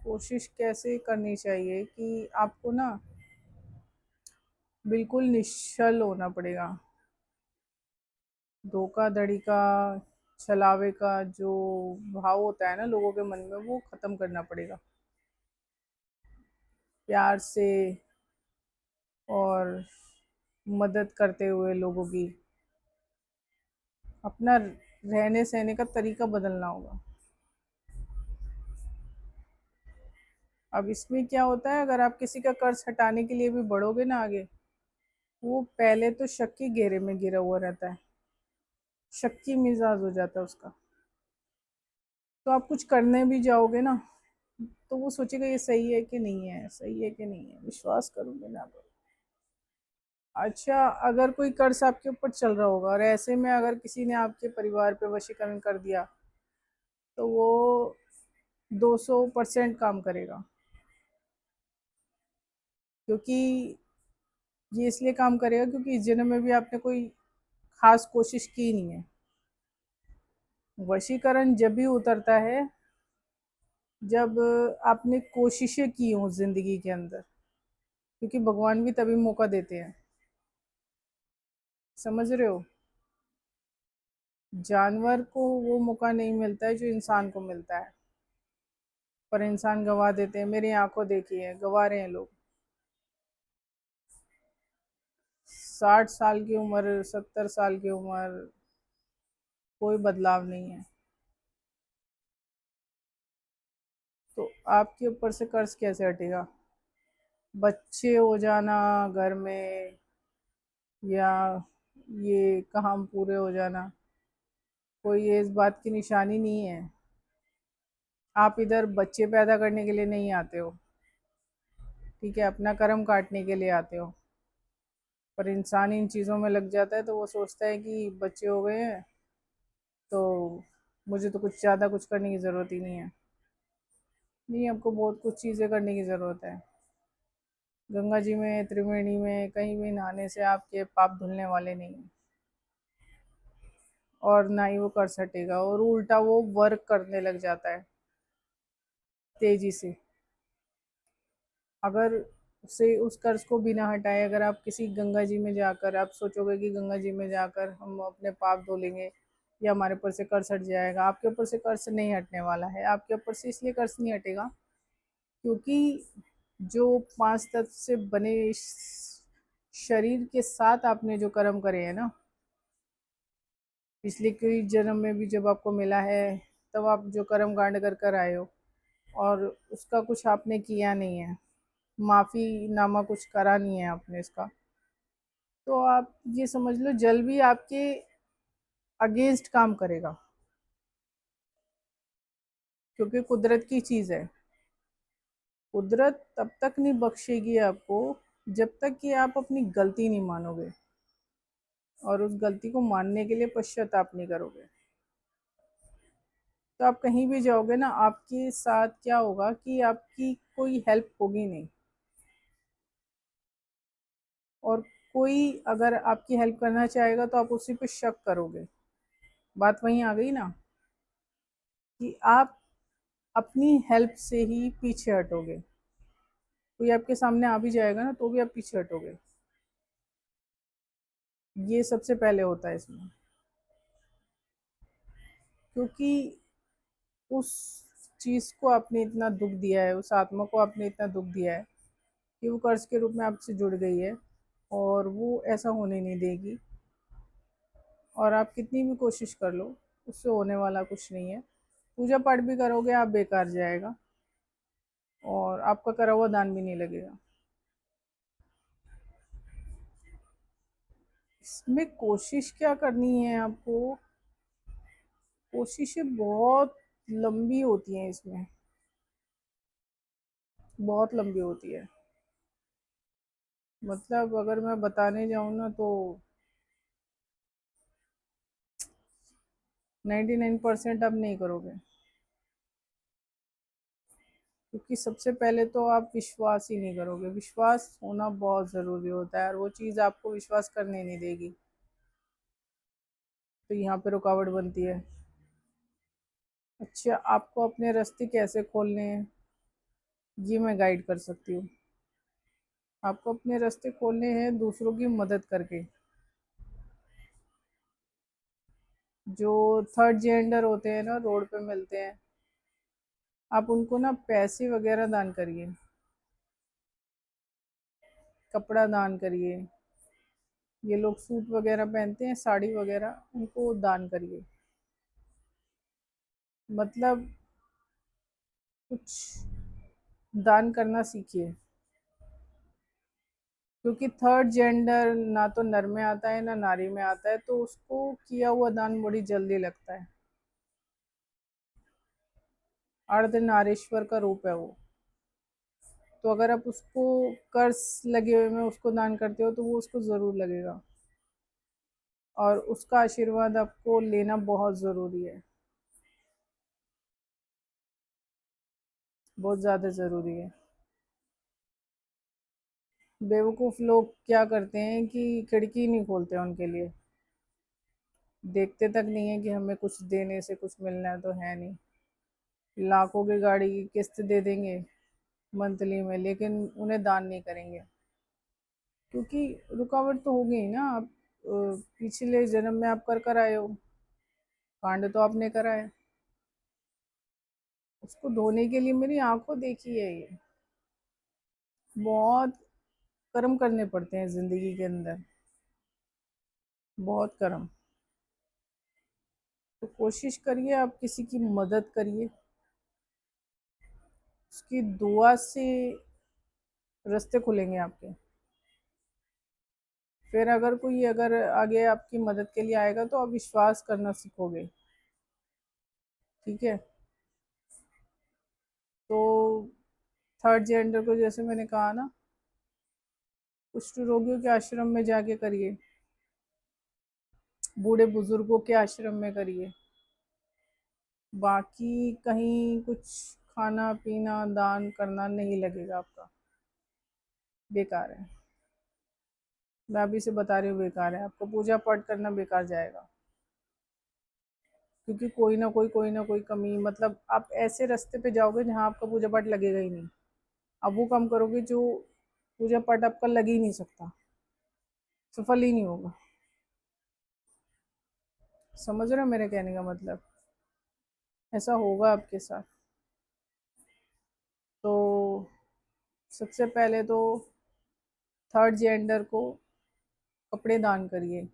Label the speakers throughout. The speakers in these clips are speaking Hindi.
Speaker 1: कोशिश कैसे करनी चाहिए कि आपको ना बिल्कुल निश्चल होना पड़ेगा। धोखाधड़ी का, छलावे का जो भाव होता है ना लोगों के मन में, वो खत्म करना पड़ेगा। प्यार से और मदद करते हुए लोगों की अपना रहने सहने का तरीका बदलना होगा। अब इसमें क्या होता है, अगर आप किसी का कर्ज हटाने के लिए भी बढ़ोगे ना आगे, वो पहले तो शक के घेरे में गिरा हुआ रहता है, शक्की मिजाज हो जाता है उसका। तो आप कुछ करने भी जाओगे ना, तो वो सोचेगा ये सही है कि नहीं है, सही है कि नहीं है, विश्वास करोगे ना आप। अच्छा, अगर कोई कर्ज आपके ऊपर चल रहा होगा और ऐसे में अगर किसी ने आपके परिवार पे वशीकरण कर दिया, तो वो 200% काम करेगा। क्योंकि ये इसलिए काम करेगा क्योंकि इस जन्म में भी आपने कोई खास कोशिश की नहीं है। वशीकरण जब भी उतरता है जब आपने कोशिशें की हों जिंदगी के अंदर, क्योंकि भगवान भी तभी मौका देते हैं। समझ रहे हो? जानवर को वो मौका नहीं मिलता है जो इंसान को मिलता है, पर इंसान गवा देते हैं। मेरी आंखों देखी है, गवा रहे हैं लोग। 60 साल की उम्र, 70 साल की उम्र, कोई बदलाव नहीं है। तो आपके ऊपर से कर्ज कैसे हटेगा? बच्चे हो जाना घर में, या ये काम पूरे हो जाना, कोई ये इस बात की निशानी नहीं है। आप इधर बच्चे पैदा करने के लिए नहीं आते हो, ठीक है, अपना कर्म काटने के लिए आते हो। पर इंसान इन चीज़ों में लग जाता है तो वो सोचता है कि बच्चे हो गए हैं तो मुझे तो कुछ ज़्यादा कुछ करने की ज़रूरत ही नहीं है। नहीं, आपको बहुत कुछ चीज़ें करने की ज़रूरत है। गंगा जी में, त्रिवेणी में, कहीं भी नहाने से आपके पाप धुलने वाले नहीं हैं, और ना ही वो कर सकेगा, और उल्टा वो वर्क करने लग जाता है तेजी से। अगर उसे उस कर्ज को बिना हटाए, अगर आप किसी गंगा जी में जाकर आप सोचोगे कि गंगा जी में जाकर हम अपने पाप धो लेंगे या हमारे ऊपर से कर्ज हट जाएगा, आपके ऊपर से कर्ज नहीं हटने वाला है। आपके ऊपर से इसलिए कर्ज नहीं हटेगा क्योंकि जो 5 तत्व से बने शरीर के साथ आपने जो कर्म करे हैं ना, पिछले कई जन्म में भी जब आपको मिला है, तब आप जो कर्म कांड कर कर आए हो और उसका कुछ आपने किया नहीं है, माफी नामा कुछ करा नहीं है आपने इसका, तो आप ये समझ लो जल भी आपके अगेंस्ट काम करेगा। क्योंकि कुदरत की चीज है। कुदरत तब तक नहीं बख्शेगी आपको जब तक कि आप अपनी गलती नहीं मानोगे और उस गलती को मानने के लिए पश्चाताप नहीं करोगे। तो आप कहीं भी जाओगे ना, आपके साथ क्या होगा कि आपकी कोई हेल्प होगी नहीं, और कोई अगर आपकी हेल्प करना चाहेगा तो आप उसी पे शक करोगे। बात वहीं आ गई ना, कि आप अपनी हेल्प से ही पीछे हटोगे। कोई आपके सामने आ भी जाएगा ना तो भी आप पीछे हटोगे। ये सबसे पहले होता है इसमें। क्योंकि उस चीज़ को आपने इतना दुख दिया है, उस आत्मा को आपने इतना दुख दिया है कि वो कर्ज के रूप में आपसे जुड़ गई है, और वो ऐसा होने नहीं देगी। और आप कितनी भी कोशिश कर लो, उससे होने वाला कुछ नहीं है। पूजा पाठ भी करोगे आप, बेकार जाएगा, और आपका करा हुआ दान भी नहीं लगेगा। इसमें कोशिश क्या करनी है आपको? कोशिशें बहुत लंबी होती हैं इसमें, बहुत लंबी होती है। मतलब अगर मैं बताने जाऊँ ना तो 99% आप नहीं करोगे। क्योंकि सबसे पहले तो आप विश्वास ही नहीं करोगे। विश्वास होना बहुत ज़रूरी होता है, और वो चीज़ आपको विश्वास करने नहीं देगी, तो यहाँ पे रुकावट बनती है। अच्छा, आपको अपने रास्ते कैसे खोलने हैं? ये मैं गाइड कर सकती हूँ। आपको अपने रास्ते खोलने हैं दूसरों की मदद करके। जो थर्ड जेंडर होते हैं ना, रोड पे मिलते हैं, आप उनको ना पैसे वगैरह दान करिए, कपड़ा दान करिए। ये लोग सूट वगैरह पहनते हैं, साड़ी वगैरह, उनको दान करिए। मतलब कुछ दान करना सीखिए, क्योंकि थर्ड जेंडर ना तो नर में आता है ना नारी में आता है, तो उसको किया हुआ दान बड़ी जल्दी लगता है। अर्धनारीश्वर का रूप है वो। तो अगर आप उसको कर्ज लगे हुए में उसको दान करते हो तो वो उसको ज़रूर लगेगा, और उसका आशीर्वाद आपको लेना बहुत ज़रूरी है, बहुत ज़्यादा ज़रूरी है। बेवकूफ़ लोग क्या करते हैं कि खिड़की नहीं खोलते उनके लिए, देखते तक नहीं है कि हमें कुछ देने से कुछ मिलना है तो है नहीं। लाखों की गाड़ी की किस्त दे देंगे मंथली में, लेकिन उन्हें दान नहीं करेंगे, क्योंकि रुकावट तो हो गई ना। आप पिछले जन्म में आप कर कर आए हो, कांड तो आपने करा है। उसको धोने के लिए मेरी आंखों देखी है ये, बहुत कर्म करने पड़ते हैं ज़िंदगी के अंदर, बहुत कर्म। तो कोशिश करिए आप किसी की मदद करिए, उसकी दुआ से रास्ते खुलेंगे आपके। फिर अगर आगे आपकी मदद के लिए आएगा तो आप विश्वास करना सीखोगे। ठीक है। तो थर्ड जेंडर को जैसे मैंने कहा ना, कुष्ठ रोगियों के आश्रम में जाके करिए, बूढ़े बुजुर्गों के आश्रम में करिए। बाकी कहीं कुछ खाना पीना दान करना नहीं लगेगा आपका, बेकार है। मैं अभी से बता रही हूँ, बेकार है। आपको पूजा पाठ करना बेकार जाएगा, क्योंकि कोई ना कोई कमी, मतलब आप ऐसे रास्ते पे जाओगे जहाँ आपका पूजा पाठ लगेगा ही नहीं। आप वो काम करोगे जो पूजा पाठ आपका लग ही नहीं सकता, सफल ही नहीं होगा। समझ रहे हो मेरे कहने का मतलब? ऐसा होगा आपके साथ। तो सबसे पहले तो थर्ड जेंडर को कपड़े दान करिए,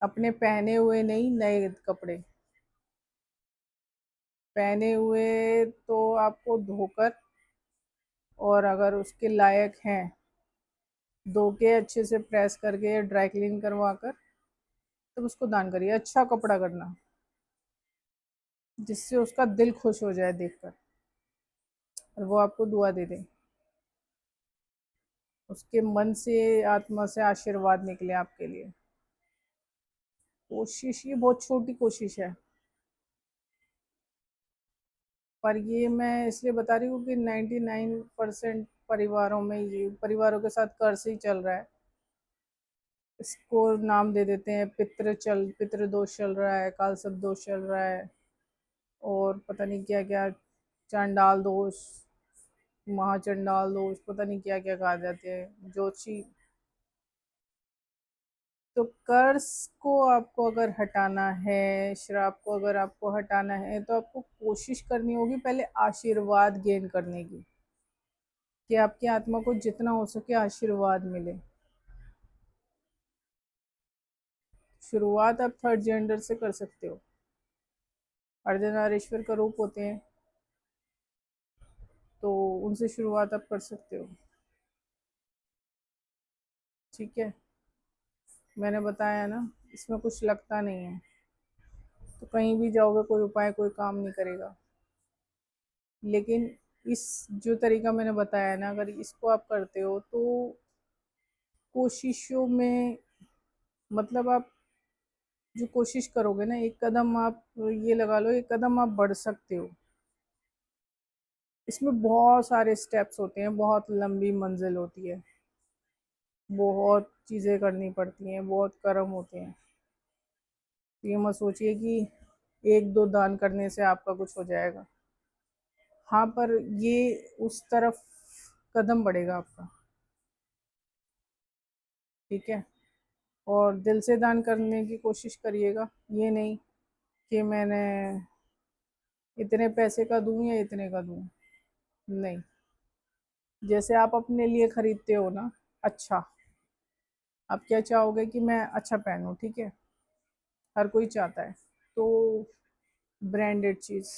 Speaker 1: अपने पहने हुए नहीं, नए कपड़े पहने हुए तो आपको धोकर, और अगर उसके लायक हैं धो के अच्छे से प्रेस करके ड्राई क्लीन करवा कर तब उसको दान करिए। अच्छा कपड़ा करना, जिससे उसका दिल खुश हो जाए देखकर, और वो आपको दुआ दे दे, उसके मन से आत्मा से आशीर्वाद निकले आपके लिए। कोशिश ये बहुत छोटी कोशिश है, पर ये मैं इसलिए बता रही हूँ कि 99% परिवारों में, ये परिवारों के साथ कर्ज ही चल रहा है। इसको नाम दे देते हैं पितृदोष चल रहा है, कालसर्प दोष चल रहा है, और पता नहीं क्या क्या, चांडाल दोष, महाचंडाल दोष, पता नहीं क्या क्या कहा जाते हैं ज्योतिषी। तो कर्ज को आपको अगर हटाना है, श्राप को अगर आपको हटाना है, तो आपको कोशिश करनी होगी पहले आशीर्वाद गेन करने की, कि आपकी आत्मा को जितना हो सके आशीर्वाद मिले। शुरुआत आप थर्ड जेंडर से कर सकते हो, अर्धनारीश्वर का रूप होते हैं, तो उनसे शुरुआत आप कर सकते हो। ठीक है। मैंने बताया ना, इसमें कुछ लगता नहीं है, तो कहीं भी जाओगे कोई उपाय कोई काम नहीं करेगा। लेकिन इस जो तरीका मैंने बताया ना, अगर इसको आप करते हो तो कोशिशों में, मतलब आप जो कोशिश करोगे ना, एक कदम आप ये लगा लो, एक कदम आप बढ़ सकते हो। इसमें बहुत सारे स्टेप्स होते हैं, बहुत लंबी मंजिल होती है, बहुत चीज़ें करनी पड़ती हैं, बहुत कर्म होते हैं। तो ये मत सोचिए कि एक दो दान करने से आपका कुछ हो जाएगा। हाँ, पर ये उस तरफ कदम बढ़ेगा आपका, ठीक है? और दिल से दान करने की कोशिश करिएगा, ये नहीं कि मैंने इतने पैसे का दूँ या इतने का दूँ, नहीं। जैसे आप अपने लिए खरीदते हो ना, अच्छा, आप क्या चाहोगे कि मैं अच्छा पहनूँ, ठीक है? हर कोई चाहता है। तो ब्रांडेड चीज़,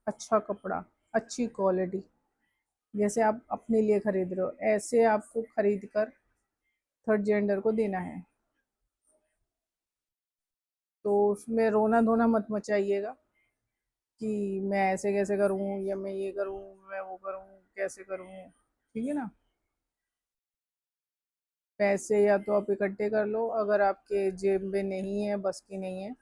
Speaker 1: अच्छा कपड़ा, अच्छी क्वालिटी, जैसे आप अपने लिए खरीद रहे हो, ऐसे आपको खरीद कर थर्ड जेंडर को देना है। तो उसमें रोना धोना मत मचाइएगा कि मैं ऐसे कैसे करूँ, या मैं ये करूँ, मैं वो करूँ, कैसे करूँ, ठीक है ना? पैसे या तो आप इकट्ठे कर लो, अगर आपके जेब में नहीं है, बस की नहीं है,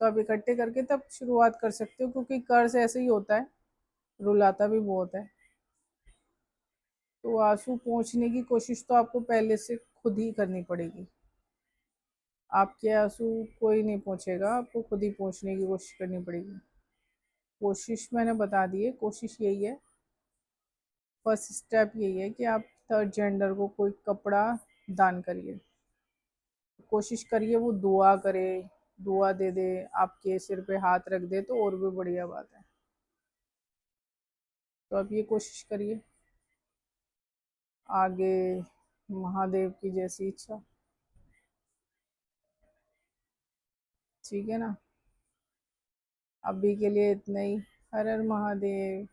Speaker 1: तो आप इकट्ठे करके तब शुरुआत कर सकते हो, क्योंकि कर्ज ऐसे ही होता है, रुलाता भी बहुत है। तो आंसू पोंछने की कोशिश तो आपको पहले से खुद ही करनी पड़ेगी। आपके आंसू कोई नहीं पोंछेगा, आपको खुद ही पोंछने की कोशिश करनी पड़ेगी। कोशिश मैंने बता दी है, कोशिश यही है, फर्स्ट स्टेप यही है कि आप थर्ड जेंडर को कोई कपड़ा दान करिए। कोशिश करिए वो दुआ करे, दुआ दे दे, आपके सिर पे हाथ रख दे, तो और भी बढ़िया बात है। तो आप ये कोशिश करिए, आगे महादेव की जैसी इच्छा, ठीक है ना? अभी के लिए इतना ही। हर हर महादेव।